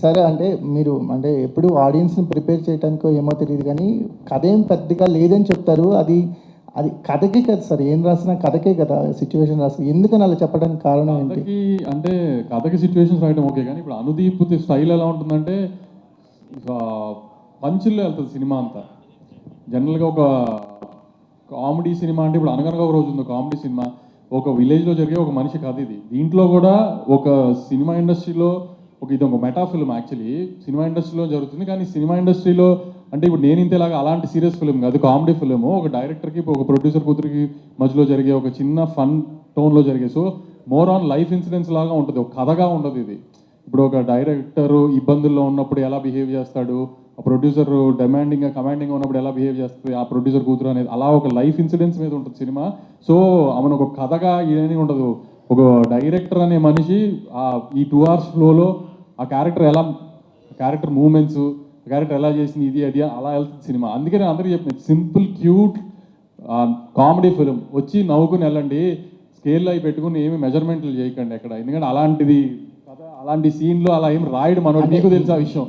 సరే అంటే మీరు అంటే ఎప్పుడు ఆడియన్స్ని ప్రిపేర్ చేయడానికో ఏమో తెలియదు కానీ కథ ఏం పెద్దగా లేదని చెప్తారు. అది అది కథకే కదా సార్, ఏం రాసినా కథకే కదా సిచ్యువేషన్ రాసి, ఎందుకని అలా చెప్పడానికి కారణం ఏంటి? కథకి అంటే కథకి సిచ్యువేషన్స్ రాయడం ఓకే, కానీ ఇప్పుడు అనుదీప్ స్టైల్ ఎలా ఉంటుందంటే పంచుల్లో వెళ్తుంది సినిమా అంతా. జనరల్గా ఒక కామెడీ సినిమా అంటే ఇప్పుడు అనగనగా ఒక రోజు ఉంది కామెడీ సినిమా, ఒక విలేజ్లో జరిగే ఒక మనిషి కథ ఇది. దీంట్లో కూడా ఒక సినిమా ఇండస్ట్రీలో ఇది ఒక మెటా ఫిల్మ్ యాక్చువల్లీ సినిమా ఇండస్ట్రీలో జరుగుతుంది. కానీ సినిమా ఇండస్ట్రీలో అంటే ఇప్పుడు నేను ఇంతేలాగా అలాంటి సీరియస్ ఫిల్మ్ కాదు, కామెడీ ఫిల్మ్. ఒక డైరెక్టర్కి ఒక ప్రొడ్యూసర్ కూతురికి మధ్యలో జరిగే ఒక చిన్న ఫన్ టోన్లో జరిగే, so more on life incidents లాగా ఉంటుంది, ఒక కథగా ఉండదు ఇది. ఇప్పుడు ఒక డైరెక్టర్ ఇబ్బందుల్లో ఉన్నప్పుడు ఎలా బిహేవ్ చేస్తాడు, ఆ ప్రొడ్యూసర్ డిమాండింగ్గా కమాండింగ్గా ఉన్నప్పుడు ఎలా బిహేవ్ చేస్తుంది ఆ ప్రొడ్యూసర్ కూతురు అనేది, అలా ఒక లైఫ్ ఇన్సిడెంట్స్ మీద ఉంటుంది సినిమా. సో ఆమెను ఒక కథగా ఏమీ ఉండదు. ఒక డైరెక్టర్ అనే మనిషి ఈ 2 hours ఫ్లోలో ఆ క్యారెక్టర్ మూమెంట్స్, క్యారెక్టర్ ఎలా చేసింది ఇది అది అలా వెళ్తుంది సినిమా. అందుకే నేను అందరికీ చెప్పిన సింపుల్ క్యూట్ కామెడీ ఫిలిం, వచ్చి నవ్వుకుని వెళ్ళండి, స్కేల్లో అవి పెట్టుకుని ఏమి మెజర్మెంట్లు చేయకండి ఎక్కడ. ఎందుకంటే అలాంటిది కథ, అలాంటి సీన్లు అలా ఏం రాయడు మనోడు, మీకు తెలుసు ఆ విషయం.